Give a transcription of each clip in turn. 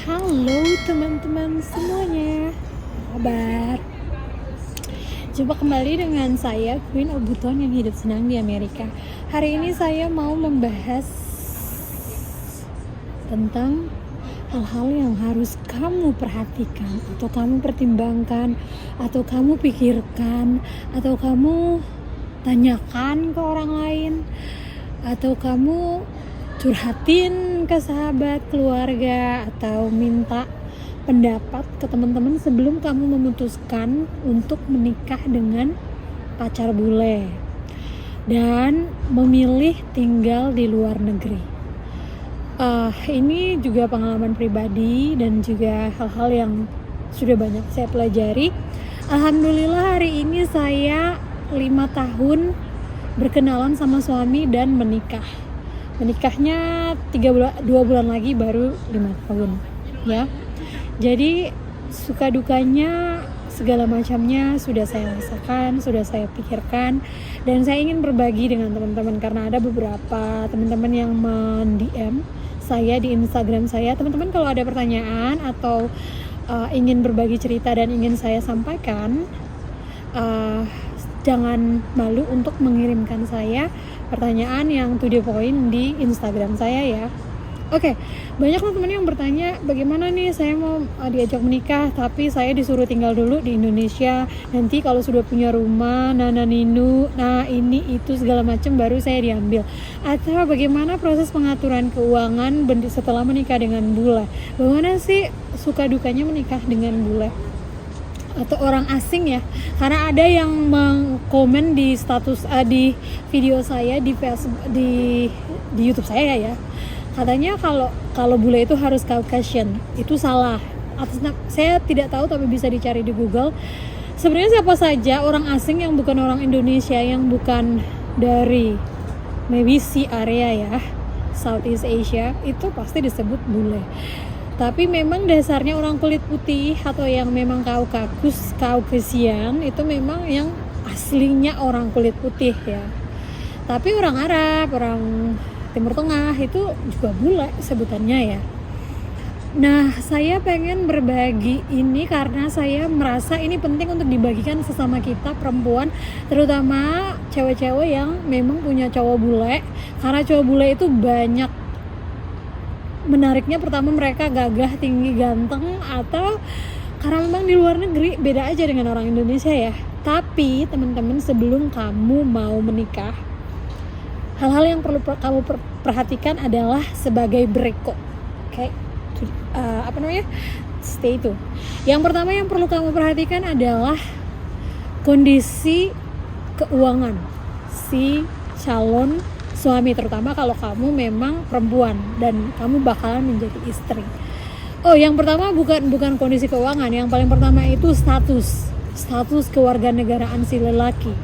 Halo teman-teman semuanya, apa kabar? Jumpa kembali dengan saya Queen Obuton yang hidup senang di Amerika. Hari ini saya mau membahas tentang hal-hal yang harus kamu perhatikan atau kamu pertimbangkan atau kamu pikirkan atau kamu tanyakan ke orang lain atau kamu curhatin ke sahabat, keluarga, atau minta pendapat ke teman-teman sebelum kamu memutuskan untuk menikah dengan pacar bule dan memilih tinggal di luar negeri. Ini juga pengalaman pribadi dan juga hal-hal yang sudah banyak saya pelajari. Alhamdulillah hari ini saya 5 tahun berkenalan sama suami dan menikah. Menikahnya 2 bulan lagi baru 5 tahun ya. Jadi suka dukanya segala macamnya sudah saya rasakan, sudah saya pikirkan, dan saya ingin berbagi dengan teman-teman karena ada beberapa teman-teman yang men-DM saya di Instagram saya. Teman-teman kalau ada pertanyaan atau ingin berbagi cerita dan ingin saya sampaikan, jangan malu untuk mengirimkan saya pertanyaan yang to the point di Instagram saya ya. Oke, banyak teman-teman yang bertanya bagaimana nih saya mau diajak menikah tapi saya disuruh tinggal dulu di Indonesia. Nanti kalau sudah punya rumah, ninu, ini itu segala macam baru saya diambil. Atau bagaimana proses pengaturan keuangan setelah menikah dengan bule? Bagaimana sih suka dukanya menikah dengan bule atau orang asing ya, karena ada yang mengkomen di status di video saya di Facebook, di YouTube saya ya, katanya kalau bule itu harus Caucasian. Itu salah. Saya tidak tahu tapi bisa dicari di Google. Sebenarnya siapa saja orang asing yang bukan orang Indonesia, yang bukan dari maybe area ya, Southeast Asia, itu pasti disebut bule. Tapi memang dasarnya orang kulit putih atau yang memang Caucasian itu memang yang aslinya orang kulit putih ya. Tapi orang Arab, orang Timur Tengah itu juga bule sebutannya ya. Nah, saya pengen berbagi ini karena saya merasa ini penting untuk dibagikan sesama kita perempuan, terutama cewek-cewek yang memang punya cowok bule. Karena cowok bule itu banyak menariknya, pertama mereka gagah, tinggi, ganteng, atau karena memang di luar negeri beda aja dengan orang Indonesia ya. Tapi teman-teman, sebelum kamu mau menikah, hal-hal yang perlu kamu perhatikan adalah sebagai berikut. Oke, stay itu. Yang pertama yang perlu kamu perhatikan adalah kondisi keuangan si calon suami, terutama kalau kamu memang perempuan dan kamu bakalan menjadi istri. Yang pertama bukan kondisi keuangan, yang paling pertama itu status kewarganegaraan si lelaki.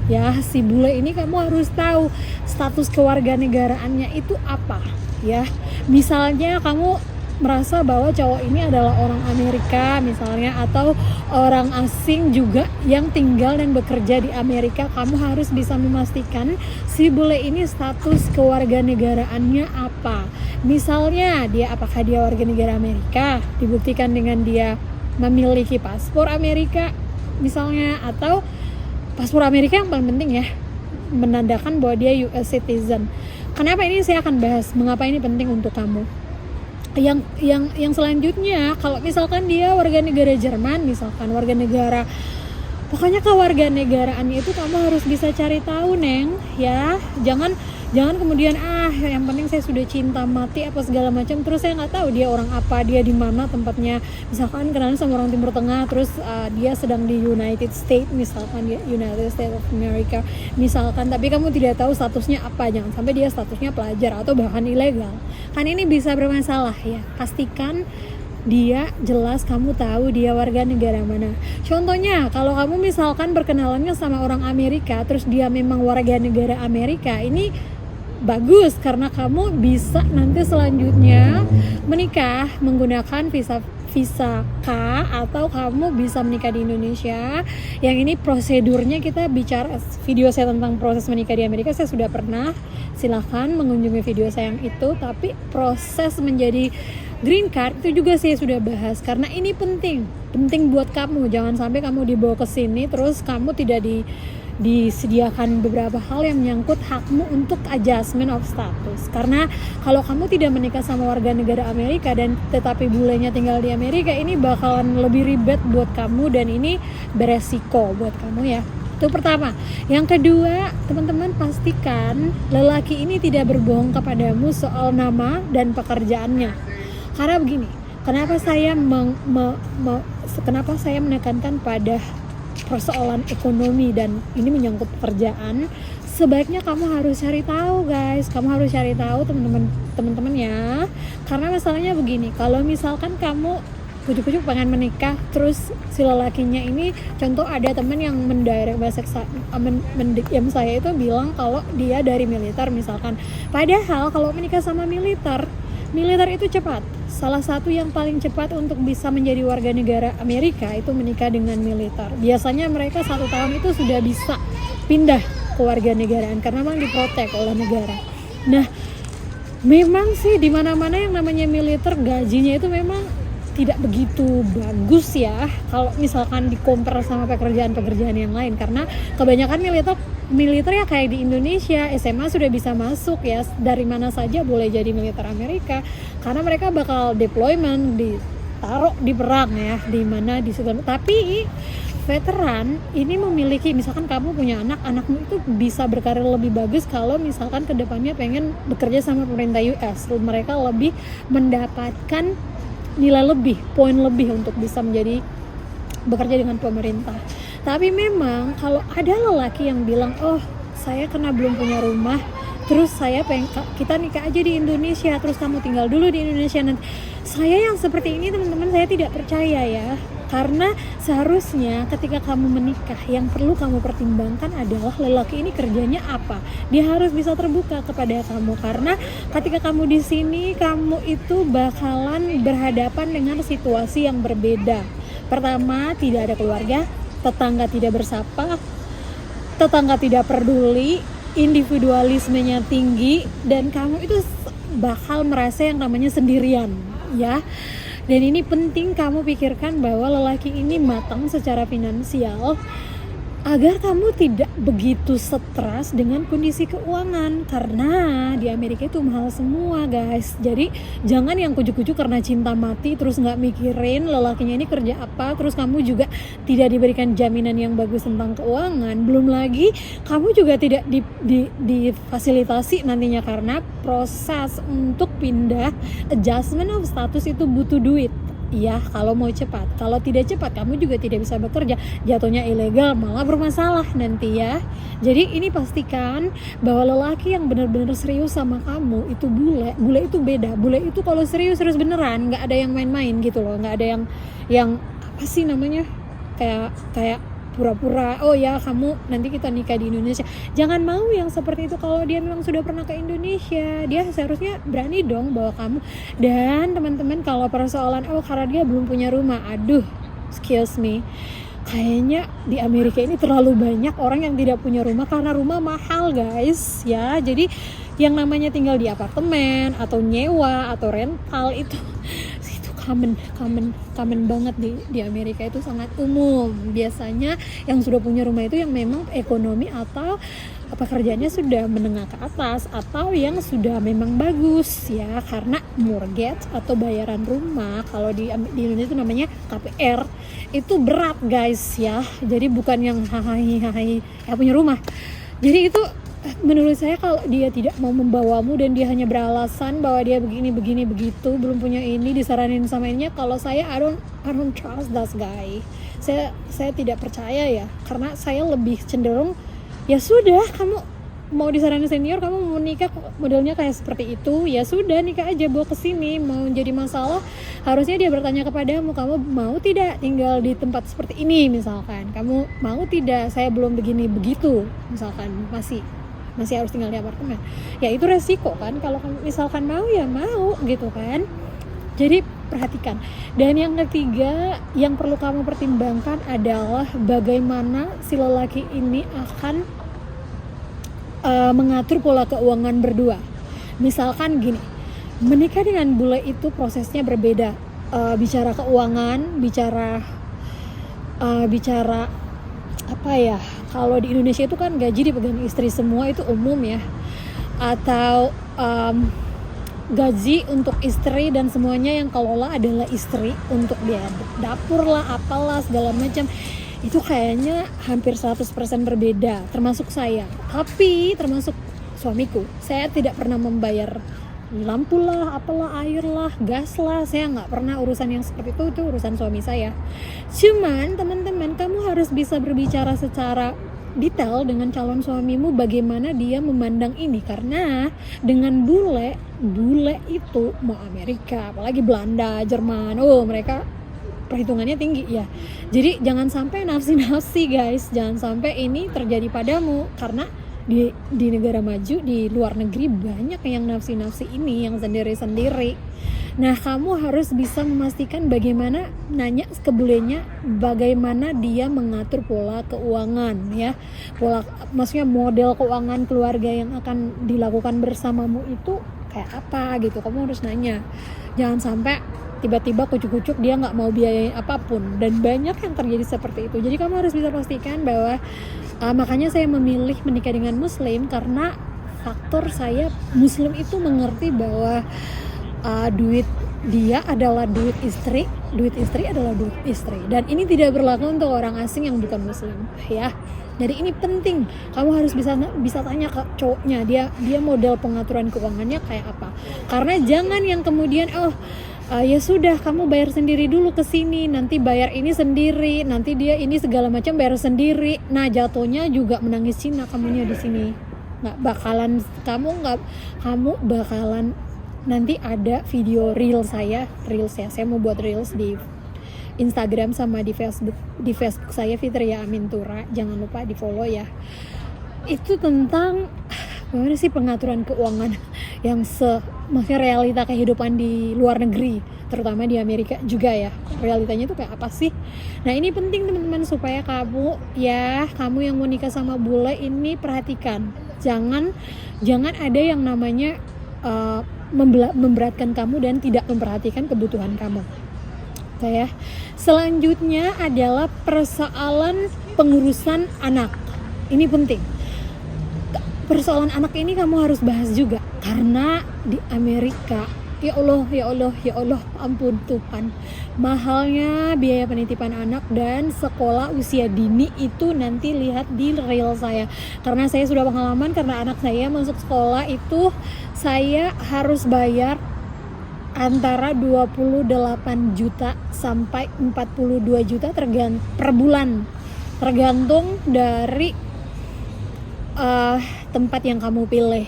Ya, si bule ini kamu harus tahu status kewarganegaraannya itu apa ya. Misalnya kamu merasa bahwa cowok ini adalah orang Amerika misalnya, atau orang asing juga yang tinggal dan bekerja di Amerika, kamu harus bisa memastikan si bule ini status kewarganegaraannya apa. Misalnya apakah dia warga negara Amerika, dibuktikan dengan dia memiliki paspor Amerika misalnya, atau paspor Amerika yang paling penting ya, menandakan bahwa dia US citizen. Kenapa ini saya akan bahas, mengapa ini penting untuk kamu. Yang selanjutnya, kalau misalkan dia warga negara Jerman misalkan, warga negara, pokoknya kewarganegaraannya itu kamu harus bisa cari tahu neng ya. Jangan kemudian yang penting saya sudah cinta mati apa segala macam, terus saya nggak tahu dia orang apa, dia di mana tempatnya. Misalkan kenalan sama orang Timur Tengah, terus dia sedang di United States misalkan, dia United States of America misalkan, tapi kamu tidak tahu statusnya apa. Jangan sampai dia statusnya pelajar atau bahkan ilegal, kan ini bisa bermasalah ya. Pastikan dia jelas, kamu tahu dia warga negara mana. Contohnya kalau kamu misalkan berkenalannya sama orang Amerika, terus dia memang warga negara Amerika, ini bagus karena kamu bisa nanti selanjutnya menikah menggunakan visa K, atau kamu bisa menikah di Indonesia. Yang ini prosedurnya, kita bicara video saya tentang proses menikah di Amerika, saya sudah pernah, silahkan mengunjungi video saya yang itu. Tapi proses menjadi green card itu juga saya sudah bahas, karena ini penting buat kamu. Jangan sampai kamu dibawa ke sini terus kamu tidak disediakan beberapa hal yang menyangkut hakmu untuk adjustment of status. Karena kalau kamu tidak menikah sama warga negara Amerika dan tetapi bulenya tinggal di Amerika, ini bakalan lebih ribet buat kamu dan ini beresiko buat kamu ya. Itu pertama. Yang kedua, teman-teman pastikan lelaki ini tidak berbohong kepadamu soal nama dan pekerjaannya. Karena begini, kenapa saya kenapa saya menekankan pada persoalan ekonomi dan ini menyangkut pekerjaan, sebaiknya kamu harus cari tahu guys, kamu harus cari tahu teman-teman ya. Karena masalahnya begini, kalau misalkan kamu kucuk-kucuk pengen menikah, terus si lelakinya ini, contoh ada teman yang mendirect mendikm saya itu bilang kalau dia dari militer misalkan, padahal kalau menikah sama militer itu cepat. Salah satu yang paling cepat untuk bisa menjadi warga negara Amerika itu menikah dengan militer. Biasanya mereka 1 tahun itu sudah bisa pindah ke warga negaraan karena memang diprotek oleh negara. Nah, memang sih di mana-mana yang namanya militer gajinya itu memang tidak begitu bagus ya kalau misalkan di-compare sama pekerjaan-pekerjaan yang lain, karena kebanyakan militer ya kayak di Indonesia, SMA sudah bisa masuk ya, dari mana saja boleh jadi militer Amerika karena mereka bakal deployment, ditaruh di perang ya, di mana di situ. Tapi veteran ini memiliki, misalkan kamu punya anakmu itu bisa berkarir lebih bagus kalau misalkan kedepannya pengen bekerja sama pemerintah US, mereka lebih mendapatkan nilai lebih, poin lebih untuk bisa bekerja dengan pemerintah. Tapi memang kalau ada lelaki yang bilang, oh saya karena belum punya rumah, terus saya kita nikah aja di Indonesia, terus kamu tinggal dulu di Indonesia nanti. Saya yang seperti ini teman-teman, saya tidak percaya ya. Karena seharusnya ketika kamu menikah, yang perlu kamu pertimbangkan adalah lelaki ini kerjanya apa. Dia harus bisa terbuka kepada kamu, karena ketika kamu di sini, kamu itu bakalan berhadapan dengan situasi yang berbeda. Pertama, tidak ada keluarga, tetangga tidak bersapa, tetangga tidak peduli, individualismenya tinggi, dan kamu itu bakal merasa yang namanya sendirian ya. Dan ini penting kamu pikirkan bahwa lelaki ini matang secara finansial agar kamu tidak begitu stres dengan kondisi keuangan, karena di Amerika itu mahal semua guys. Jadi jangan yang kujuk-kujuk karena cinta mati terus nggak mikirin lelakinya ini kerja apa, terus kamu juga tidak diberikan jaminan yang bagus tentang keuangan. Belum lagi kamu juga tidak difasilitasi nantinya, karena proses untuk pindah adjustment of status itu butuh duit. Iya, kalau mau cepat. Kalau tidak cepat, kamu juga tidak bisa bekerja. Jatuhnya ilegal, malah bermasalah nanti ya. Jadi ini pastikan bahwa lelaki yang benar-benar serius sama kamu itu bule itu beda. Bule itu kalau serius beneran, nggak ada yang main-main gitu loh. Nggak ada yang apa sih namanya, kayak pura-pura, oh ya kamu nanti kita nikah di Indonesia. Jangan mau yang seperti itu. Kalau dia memang sudah pernah ke Indonesia, dia seharusnya berani dong bawa kamu. Dan teman-teman, kalau persoalan karena dia belum punya rumah, aduh, excuse me, kayaknya di Amerika ini terlalu banyak orang yang tidak punya rumah karena rumah mahal guys ya. Jadi yang namanya tinggal di apartemen atau nyewa atau rental itu common banget di Amerika, itu sangat umum. Biasanya yang sudah punya rumah itu yang memang ekonomi atau pekerjaannya sudah menengah ke atas, atau yang sudah memang bagus ya, karena mortgage atau bayaran rumah kalau di Indonesia itu namanya KPR, itu berat guys ya. Jadi bukan yang hahaha ya punya rumah. Jadi itu menurut saya kalau dia tidak mau membawamu dan dia hanya beralasan bahwa dia begini begitu, belum punya ini, disaranin sama ininya, kalau saya I don't trust that guy. Saya tidak percaya ya, karena saya lebih cenderung ya sudah, kamu mau disaranin senior, kamu mau nikah modelnya kayak seperti itu, ya sudah nikah aja, bawa ke sini. Mau jadi masalah, harusnya dia bertanya kepadamu, kamu mau tidak tinggal di tempat seperti ini misalkan, kamu mau tidak saya belum begini begitu misalkan, masih harus tinggal di apartemen, ya itu resiko kan. Kalau kamu misalkan mau ya mau gitu kan. Jadi perhatikan. Dan yang ketiga yang perlu kamu pertimbangkan adalah bagaimana si lelaki ini akan mengatur pola keuangan berdua. Misalkan gini, Menikah dengan bule itu prosesnya berbeda. Bicara keuangan, bicara apa ya, kalau di Indonesia itu kan gaji dipegang istri semua, itu umum ya, atau gaji untuk istri dan semuanya yang kelola adalah istri untuk dia dapur lah, apalah segala macam, itu kayaknya hampir 100% berbeda, termasuk saya, tapi termasuk suamiku. Saya tidak pernah membayar lampu lah, apalah, air lah, gas lah, saya nggak pernah urusan yang seperti itu urusan suami saya. Cuman teman-teman, kamu harus bisa berbicara secara detail dengan calon suamimu bagaimana dia memandang ini, karena dengan bule itu mau Amerika, apalagi Belanda, Jerman, mereka perhitungannya tinggi ya. Jadi jangan sampai nafsi guys, jangan sampai ini terjadi padamu, karena di negara maju, di luar negeri banyak yang nafsi ini, yang sendiri. Nah, kamu harus bisa memastikan bagaimana, nanya ke bulenya bagaimana dia mengatur pola keuangan ya, maksudnya model keuangan keluarga yang akan dilakukan bersamamu itu kayak apa gitu. Kamu harus nanya, jangan sampai tiba-tiba kucuk-kucuk dia nggak mau biayain apapun, dan banyak yang terjadi seperti itu. Jadi kamu harus bisa pastikan bahwa makanya saya memilih menikah dengan muslim, karena faktor saya muslim itu mengerti bahwa duit dia adalah duit istri adalah duit istri, dan ini tidak berlaku untuk orang asing yang bukan muslim ya. Jadi ini penting, kamu harus bisa tanya ke cowoknya, dia model pengaturan keuangannya kayak apa. Karena jangan yang kemudian ya sudah, kamu bayar sendiri dulu ke sini, nanti bayar ini sendiri, nanti dia ini segala macam bayar sendiri. Nah, jatuhnya juga menangis Cina kamunya di sini. Kamu bakalan nanti ada video reels ya. Saya mau buat reels di Instagram sama di Facebook saya, Fitria Amintura. Jangan lupa di follow ya. Itu tentang bagaimana sih pengaturan keuangan yang maksudnya realita kehidupan di luar negeri, terutama di Amerika juga ya, realitanya itu kayak apa sih. Nah, ini penting teman-teman, supaya kamu yang mau nikah sama bule ini perhatikan, jangan ada yang namanya memberatkan kamu dan tidak memperhatikan kebutuhan kamu. Oke ya. Selanjutnya adalah persoalan pengurusan anak. Ini penting. Persoalan anak ini kamu harus bahas juga, karena di Amerika, ya Allah, ampun Tuhan, mahalnya biaya penitipan anak dan sekolah usia dini itu. Nanti lihat di reel saya, karena saya sudah pengalaman, karena anak saya masuk sekolah itu saya harus bayar antara 28 juta sampai 42 juta per bulan, tergantung dari tempat yang kamu pilih.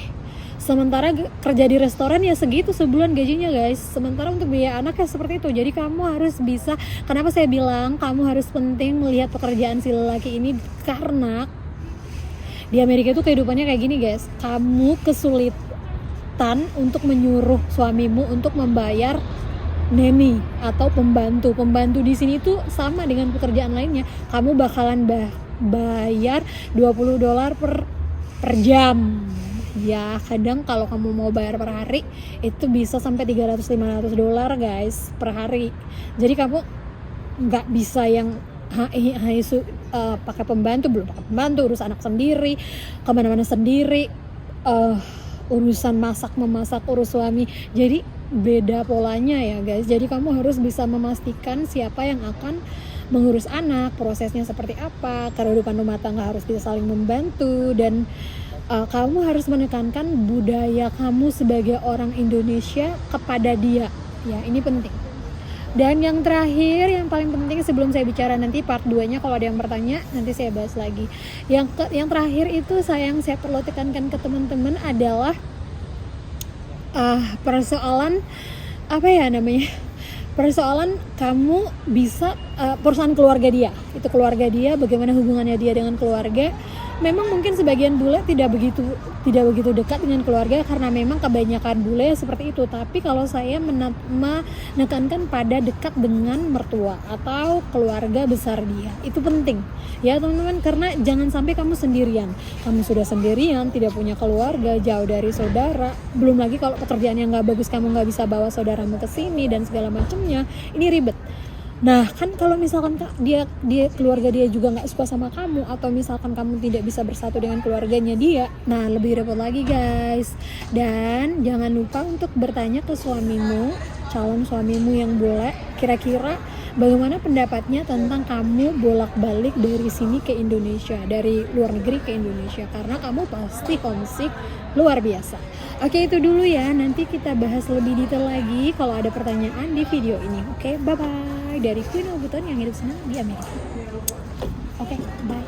Sementara kerja di restoran ya segitu sebulan gajinya guys. Sementara untuk biaya anak ya seperti itu. Jadi kamu harus bisa, kenapa saya bilang kamu harus penting melihat pekerjaan si lelaki ini, karena di Amerika itu kehidupannya kayak gini guys. Kamu kesulitan untuk menyuruh suamimu untuk membayar nanny atau pembantu di sini tuh sama dengan pekerjaan lainnya. Kamu bakalan bayar $20 per jam ya. Kadang kalau kamu mau bayar per hari itu bisa sampai $300-500 guys per hari. Jadi kamu nggak bisa yang pakai pembantu, belum pakai pembantu, urus anak sendiri, kemana-mana sendiri, urusan memasak urus suami. Jadi beda polanya ya guys. Jadi kamu harus bisa memastikan siapa yang akan mengurus anak, prosesnya seperti apa, kehidupan rumah tangga harus bisa saling membantu, dan kamu harus menekankan budaya kamu sebagai orang Indonesia kepada dia ya, ini penting. Dan yang terakhir, yang paling penting sebelum saya bicara nanti part 2-nya, kalau ada yang bertanya nanti saya bahas lagi. Yang terakhir itu saya perlu tekankan ke teman-teman adalah persoalan apa ya namanya? Persoalan kamu bisa perusahaan keluarga dia, itu keluarga dia, bagaimana hubungannya dia dengan keluarga. memang mungkin sebagian bule tidak begitu dekat dengan keluarga karena memang kebanyakan bule seperti itu. Tapi kalau saya menekankan pada dekat dengan mertua atau keluarga besar dia, itu penting ya teman-teman, karena jangan sampai kamu sendirian. Kamu sudah sendirian, tidak punya keluarga, jauh dari saudara, belum lagi kalau pekerjaan yang nggak bagus kamu nggak bisa bawa saudaramu ke sini dan segala macamnya, ini ribet. Nah kan kalau misalkan dia keluarga dia juga nggak suka sama kamu, atau misalkan kamu tidak bisa bersatu dengan keluarganya dia, nah lebih repot lagi guys. Dan jangan lupa untuk bertanya ke suamimu, calon suamimu yang bule, kira-kira bagaimana pendapatnya tentang kamu bolak-balik dari sini ke Indonesia, dari luar negeri ke Indonesia, karena kamu pasti homesick luar biasa. Oke, itu dulu ya, nanti kita bahas lebih detail lagi kalau ada pertanyaan di video ini. Oke, bye-bye dari Queen Obuton yang hidup senang di Amerika. Oke, bye.